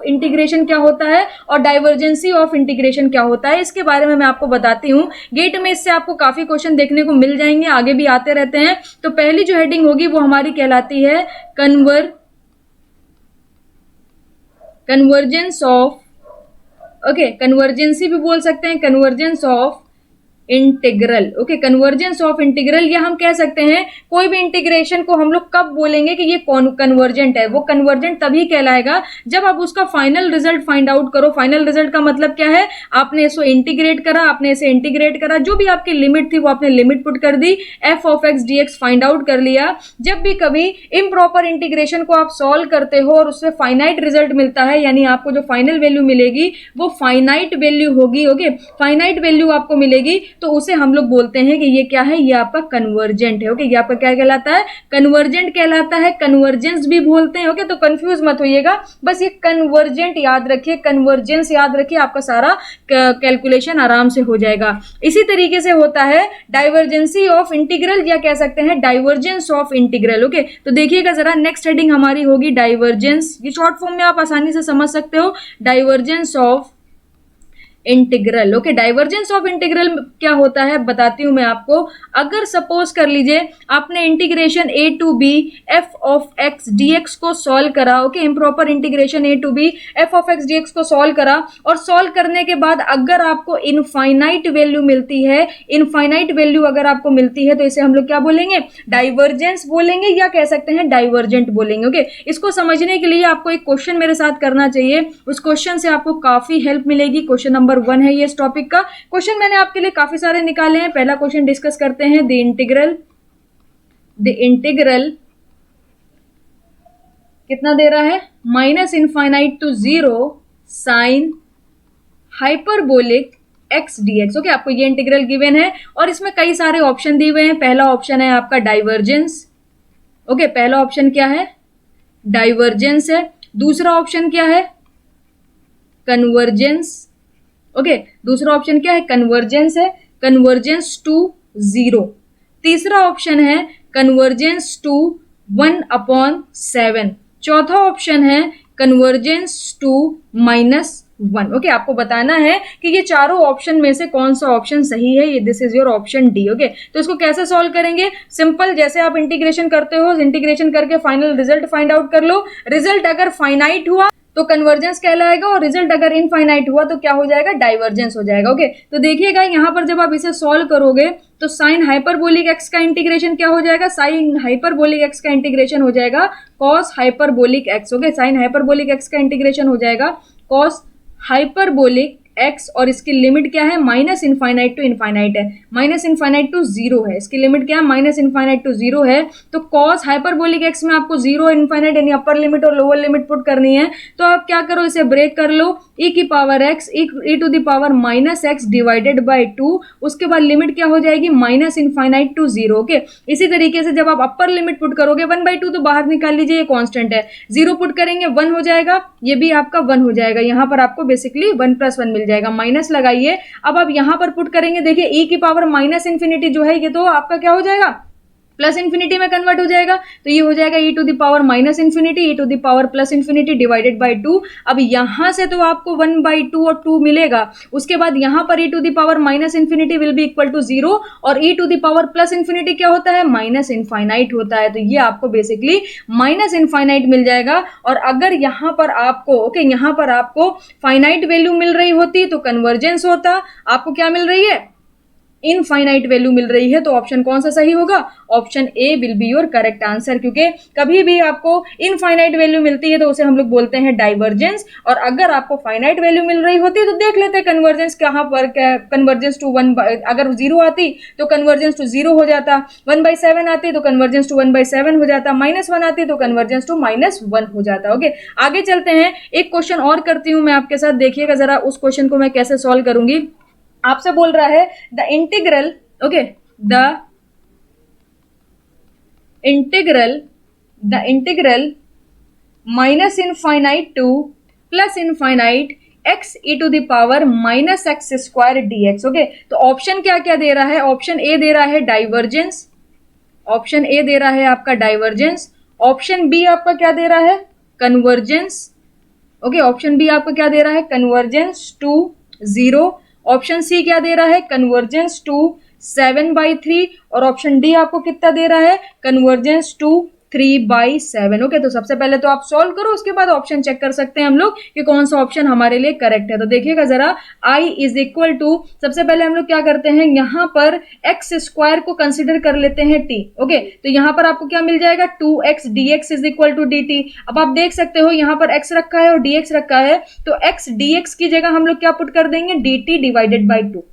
इंटीग्रेशन क्या होता है और डाइवर्जेंसी ऑफ इंटीग्रेशन क्या होता है, इसके बारे में मैं आपको बताती हूँ। गेट में इससे आपको काफी क्वेश्चन देखने को मिल जाएंगे, आगे भी आते रहते हैं। तो पहली जो हेडिंग होगी वो हमारी कहलाती है कन्वर्जेंस ऑफ, ओके, कन्वर्जेंसी भी बोल सकते हैं, convergence of integral. Okay, convergence of integral, या हम कह सकते हैं कोई भी इंटीग्रेशन को हम लोग कब बोलेंगे कि ये कन्वर्जेंट है, वो कन्वर्जेंट तभी कहलाएगा जब आप उसका फाइनल रिजल्ट फाइंड आउट करो। फाइनल रिजल्ट का मतलब क्या है, आपने इसको इंटीग्रेट करा, आपने इसे इंटीग्रेट करा, जो भी आपकी लिमिट थी वो आपने लिमिट पुट कर दी, F of X D X find out कर लिया। जब भी कभी इम्प्रॉपर इंटीग्रेशन को आप सॉल्व करते हो और उससे फाइनाइट रिजल्ट मिलता है, यानी आपको जो फाइनल वैल्यू मिलेगी वो फाइनाइट वैल्यू होगी। ओके, फाइनाइट वैल्यू आपको मिलेगी, तो उसे हम लोग बोलते हैं कि ये क्या है, ये आपका कन्वर्जेंट है। ओके, ये आपका क्या कहलाता है, कन्वर्जेंट कहलाता है, कन्वर्जेंस भी बोलते हैं। ओके, तो कंफ्यूज मत होइएगा, बस ये कन्वर्जेंट याद रखिए, कन्वर्जेंस याद रखिए, आपका सारा कैलकुलेशन आराम से हो जाएगा। इसी तरीके से होता है डाइवर्जेंसी ऑफ इंटीग्रल, या कह सकते हैं डाइवर्जेंस ऑफ इंटीग्रल। ओके, तो देखिएगा जरा, नेक्स्ट हेडिंग हमारी होगी डाइवर्जेंस। ये शॉर्ट फॉर्म में आप आसानी से समझ सकते हो, divergence of integral. Okay, divergence of integral क्या होता है बताती हूं मैं आपको। अगर सपोज कर लीजिए आपने integration a to b f of x dx को सॉल्व करा। Okay, improper integration a to b f of x dx को सॉल्व करा, और सॉल्व करने के बाद अगर आपको इनफाइनाइट वैल्यू मिलती है, इनफाइनाइट वैल्यू अगर आपको मिलती है तो इसे हम लोग क्या बोलेंगे, डाइवर्जेंस बोलेंगे, या कह सकते हैं डाइवर्जेंट बोलेंगे। ओके, इसको समझने के लिए आपको एक क्वेश्चन मेरे साथ करना चाहिए, उस क्वेश्चन से आपको काफी हेल्प मिलेगी। क्वेश्चन नंबर 1 है ये इस टॉपिक का। क्वेश्चन मैंने आपके लिए काफी सारे निकाले हैं। पहला क्वेश्चन डिस्कस करते हैं। द इंटीग्रल कितना दे रहा है, minus infinite to 0 sine hyperbolic x dx. Okay, आपको ये इंटीग्रल गिवन है और इसमें कई सारे ऑप्शन दिए हुए हैं। पहला ऑप्शन है आपका डाइवर्जेंस। ओके, पहला ऑप्शन क्या है, डाइवर्जेंस है। दूसरा ऑप्शन क्या है, कन्वर्जेंस। ओके, दूसरा ऑप्शन क्या है, कन्वर्जेंस है, कन्वर्जेंस टू 0। तीसरा ऑप्शन है कन्वर्जेंस टू 1/7। चौथा ऑप्शन है कन्वर्जेंस टू -1। ओके, आपको बताना है कि ये चारों ऑप्शन में से कौन सा ऑप्शन सही है। ये this is your option D. Okay, तो इसको कैसे सॉल्व करेंगे, सिंपल, जैसे आप इंटीग्रेशन करते हो, इंटीग्रेशन करके फाइनल रिजल्ट फाइंड आउट कर लो। रिजल्ट अगर फाइनाइट हुआ तो कन्वर्जेंस कहलाएगा, और रिजल्ट अगर इनफाइनाइट हुआ तो क्या हो जाएगा, डाइवर्जेंस हो जाएगा। ओके, तो देखिएगा यहाँ पर जब आप इसे सॉल्व करोगे तो साइन हाइपरबोलिक एक्स का इंटीग्रेशन क्या हो जाएगा, साइन हाइपरबोलिक एक्स का इंटीग्रेशन हो जाएगा cos hyperbolic x. Okay, sign hyperbolic x का इंटीग्रेशन हो जाएगा कॉस हाइपरबोलिक एक्स, और इसकी लिमिट क्या है, माइनस इनफाइनाइट टू इनफाइनाइट है, माइनस इनफाइनाइट टू 0 है। इसकी लिमिट क्या है, माइनस इनफाइनाइट टू 0 है। तो कॉस हाइपरबोलिक एक्स में आपको 0 इनफाइनाइट यानी अपर लिमिट और लोअर लिमिट पुट करनी है। तो आप क्या करो, इसे ब्रेक कर लो, e की power x e to the power minus x divided by 2। उसके बाद लिमिट क्या हो जाएगी, माइनस इनफाइनाइट टू 0। ओके, इसी तरीके से जब आप अपर लिमिट पुट करोगे 1/2 तो बाहर निकाल लीजिए, ये कांस्टेंट है, 0 पुट करेंगे 1 हो जाएगा, ये भी आपका 1 हो जाएगा। यहाँ पर आपको बेसिकली 1 + 1 मिल जाएगा, माइनस लगाइए। अब आप यहां पर पुट करेंगे, देखिए e की पावर माइनस इन्फिनिटी जो है ये तो आपका क्या हो जाएगा, प्लस इन्फिनिटी में कन्वर्ट हो जाएगा। तो ये हो जाएगा e to the power minus infinity e to the power plus infinity divided by 2। अब यहां से तो आपको 1/2 और 2 मिलेगा। उसके बाद यहां पर e to the power minus infinity will be equal to 0, और e to the power plus infinity क्या होता है, माइनस इनफाइनाइट होता है। तो ये आपको बेसिकली माइनस इनफाइनाइट मिल जाएगा। और अगर यहां पर आपको ओके, यहां पर आपको फाइनाइट वैल्यू मिल रही होती तो कन्वर्जेंस होता, आपको क्या मिल रही है, इनफाइनाइट वैल्यू मिल रही है। तो ऑप्शन कौन सा सही होगा, option A will be your correct answer, क्योंकि कभी भी आपको इनफाइनाइट वैल्यू मिलती है तो उसे हम लोग बोलते हैं डाइवर्जेंस, और अगर आपको फाइनाइट वैल्यू मिल रही होती है तो देख लेते हैं कन्वर्जेंस कहां पर, कन्वर्जेंस टू 1, अगर 0 आती तो कन्वर्जेंस टू 0 हो जाता, 1/7 आती तो कन्वर्जेंस टू 1/7 हो जाता, -1 आती तो कन्वर्जेंस टू -1 हो जाता। ओके, आगे चलते हैं, एक क्वेश्चन और करती हूं मैं आपके साथ, देखिएगा जरा उस क्वेश्चन को मैं कैसे सॉल्व करूंगी। आपसे बोल रहा है the integral, okay, the integral minus infinite to plus infinite x e to the power minus x square dx. Okay, तो ऑप्शन क्या क्या दे रहा है, ऑप्शन ए दे रहा है डाइवर्जेंस, ऑप्शन ए दे रहा है आपका डाइवर्जेंस, ऑप्शन बी आपका क्या दे रहा है, कन्वर्जेंस। ओके, ऑप्शन बी आपका क्या दे रहा है, कन्वर्जेंस टू 0, ऑप्शन सी क्या दे रहा है, कन्वर्जेंस टू 7/3, और ऑप्शन डी आपको कितना दे रहा है, कन्वर्जेंस टू 3/7। ओके, तो सबसे पहले तो आप सॉल्व करो, उसके बाद ऑप्शन चेक कर सकते हैं हम लोग कि कौन सा ऑप्शन हमारे लिए करेक्ट है। तो देखिएगा जरा, i इज इक्वल टू, सबसे पहले हम लोग क्या करते हैं, यहाँ पर एक्स स्क्वायर को कंसिडर कर लेते हैं t। ओके, तो यहाँ पर आपको क्या मिल जाएगा, 2x dx is equal to dt। अब आप देख सकते हो यहाँ पर x रखा है और dx रखा है, तो x dx की जगह हम लोग क्या पुट कर देंगे, dt divided by 2।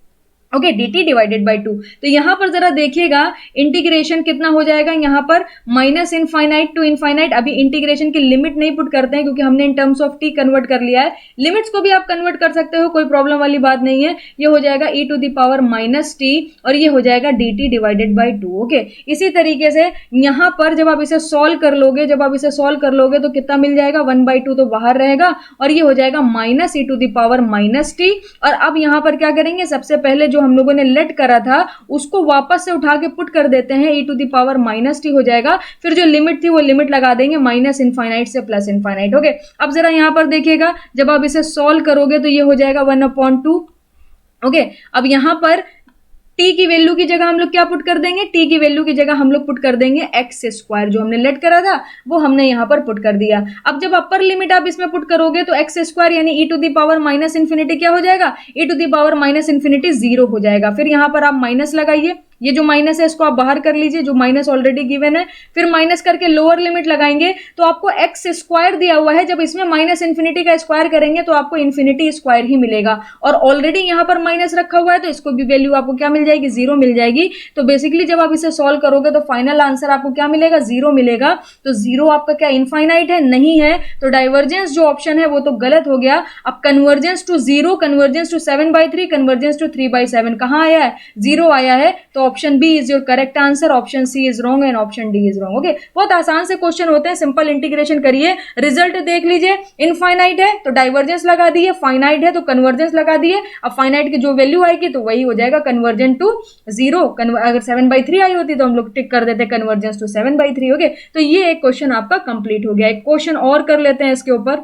Okay, dt divided by 2। तो यहां पर जरा देखिएगा इंटीग्रेशन कितना हो जाएगा, यहां पर माइनस इनफाइनाइट टू इनफाइनाइट। अभी इंटीग्रेशन की लिमिट नहीं पुट करते हैं क्योंकि हमने in terms of t convert कर लिया है, लिमिट्स को भी आप कन्वर्ट कर सकते हो, कोई प्रॉब्लम वाली बात नहीं है। ये हो जाएगा e to the power minus t, और ये हो जाएगा dt डिवाइडेड बाई 2। ओके, इसी तरीके से यहां पर जब आप इसे सॉल्व कर लोगे, तो कितना मिल जाएगा, 1/2 तो बाहर रहेगा, और ये हो जाएगा minus e to the power minus t। और अब यहां पर क्या करेंगे, सबसे पहले जो हम लोगों ने लेट करा था उसको वापस से उठा के पुट कर देते हैं, e to the power minus t हो जाएगा, फिर जो लिमिट थी वो लिमिट लगा देंगे माइनस इनफाइनाइट से प्लस इनफाइनाइट। ओके, अब जरा यहां पर देखिएगा, जब आप इसे सॉल्व करोगे तो ये हो जाएगा 1/2 ओके, अब यहाँ पर टी की वैल्यू की जगह हम लोग क्या पुट कर देंगे, टी की वैल्यू की जगह हम लोग पुट कर देंगे एक्स स्क्वायर, जो हमने लेट करा था वो हमने यहाँ पर पुट कर दिया। अब जब अपर लिमिट आप इसमें पुट करोगे तो एक्स स्क्वायर यानी e to the power minus infinity क्या हो जाएगा, e to the power minus infinity 0 हो जाएगा। फिर यहाँ पर आप माइनस लगाइए, ये जो माइनस है इसको आप बाहर कर लीजिए, जो माइनस ऑलरेडी गिवन है। फिर माइनस करके लोअर लिमिट लगाएंगे तो आपको एक्स स्क्वायर दिया हुआ है, जब इसमें माइनस इन्फिनिटी का स्क्वायर करेंगे तो आपको इन्फिनिटी स्क्वायर ही मिलेगा, और ऑलरेडी यहाँ पर माइनस रखा हुआ है तो इसको भी वैल्यू आपको क्या मिल जाएगी, 0 मिल जाएगी। तो बेसिकली जब आप इसे सॉल्व करोगे तो फाइनल आंसर आपको क्या मिलेगा, 0 मिलेगा। तो 0 आपका क्या इनफाइनाइट है, नहीं है, तो डाइवर्जेंस जो ऑप्शन है वो तो गलत हो गया। अब convergence to 0, convergence to 7/3, convergence to 3/7 कहां आया है, 0 आया है। तो option B is your correct answer, option C is wrong and option D is wrong. Okay, बहुत आसान से क्वेश्चन होते हैं, सिंपल इंटीग्रेशन करिए, रिजल्ट देख लीजिए। इनफाइनाइट है तो डाइवर्जेंस लगा दिए, फाइनाइट है तो कन्वर्जेंस लगा दिए। अब फाइनाइट की जो वैल्यू आएगी तो वही हो जाएगा कन्वर्जेंट टू 0। अगर 7/3 आई होती तो हम लोग टिक कर देते कन्वर्जेंस टू 7/3। ओके, तो ये एक क्वेश्चन आपका कंप्लीट हो गया। एक क्वेश्चन और कर लेते हैं इसके ऊपर।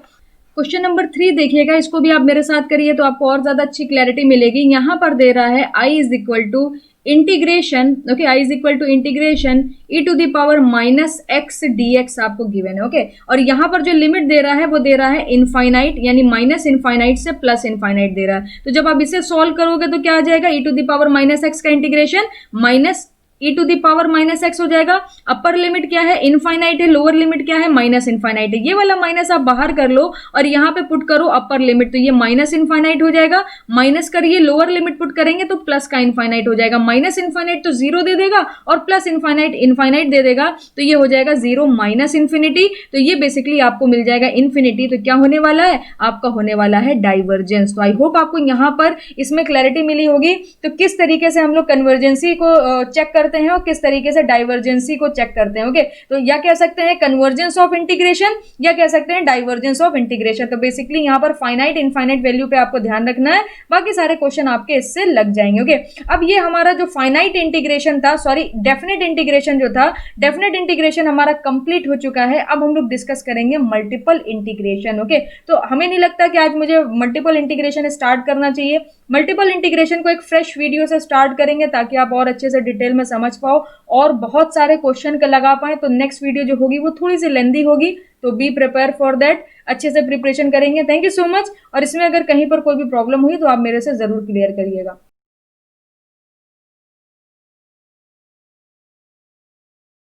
क्वेश्चन नंबर 3 देखिएगा, इसको भी आप मेरे साथ करिए तो आपको और ज्यादा अच्छी क्लैरिटी मिलेगी। यहाँ पर दे रहा है i is equal to integration, okay, i is equal to integration e to the power minus x dx आपको गिवन है। ओके, और यहाँ पर जो लिमिट दे रहा है वो दे रहा है इनफाइनाइट, यानी माइनस इनफाइनाइट से प्लस इनफाइनाइट दे रहा है। तो जब आप इसे सॉल्व करोगे तो क्या आ जाएगा, e to the power minus x का integration minus e to the power minus x हो जाएगा। अपर लिमिट क्या है, इनफाइनाइट है, लोअर लिमिट क्या है, माइनस इनफाइनाइट है। ये वाला माइनस आप बाहर कर लो और यहाँ पे पुट करो अपर लिमिट, तो ये माइनस इनफाइनाइट हो जाएगा। माइनस करिए, लोअर लिमिट पुट करेंगे तो प्लस का इनफाइनाइट हो जाएगा। माइनस इनफाइनाइट तो 0 दे देगा और प्लस इनफाइनाइट इनफाइनाइट दे देगा, तो ये हो जाएगा 0 माइनस इन्फिनिटी। तो ये बेसिकली आपको मिल जाएगा इन्फिनिटी। तो क्या होने वाला है, आपका होने वाला है डाइवर्जेंस। तो आई होप आपको यहाँ पर इसमें क्लैरिटी मिली होगी। तो किस तरीके से हम लोग कन्वर्जेंसी को चेक करते हैं और किस तरीके से डाइवर्जेंसी को चेक करते हैं। ओके, तो या कह सकते हैं कन्वर्जेंस ऑफ इंटीग्रेशन या कह सकते हैं डाइवर्जेंस ऑफ इंटीग्रेशन। तो बेसिकली यहाँ पर फाइनाइट इनफाइनाइट वैल्यू पे आपको ध्यान रखना है, बाकी सारे क्वेश्चन आपके इससे लग जाएंगे। ओके, अब ये हमारा जो फाइनाइट इंटीग्रेशन था, सॉरी डेफिनेट इंटीग्रेशन जो था, डेफिनेट इंटीग्रेशन हमारा कंप्लीट हो चुका है। अब हम लोग डिस्कस करेंगे मल्टीपल इंटीग्रेशन। ओके, तो हमें नहीं लगता कि आज मुझे मल्टीपल इंटीग्रेशन स्टार्ट करना चाहिए। मल्टीपल इंटीग्रेशन को एक फ्रेश वीडियो से स्टार्ट करेंगे ताकि आप और अच्छे से डिटेल में समझ पाओ और बहुत सारे क्वेश्चन का लगा पाए। तो नेक्स्ट वीडियो जो होगी वो थोड़ी सी लेंदी होगी, तो बी प्रिपेयर फॉर दैट, अच्छे से प्रिपरेशन करेंगे। Thank you so much. और इसमें अगर कहीं पर कोई भी प्रॉब्लम हुई तो आप मेरे से जरूर क्लियर करिएगा।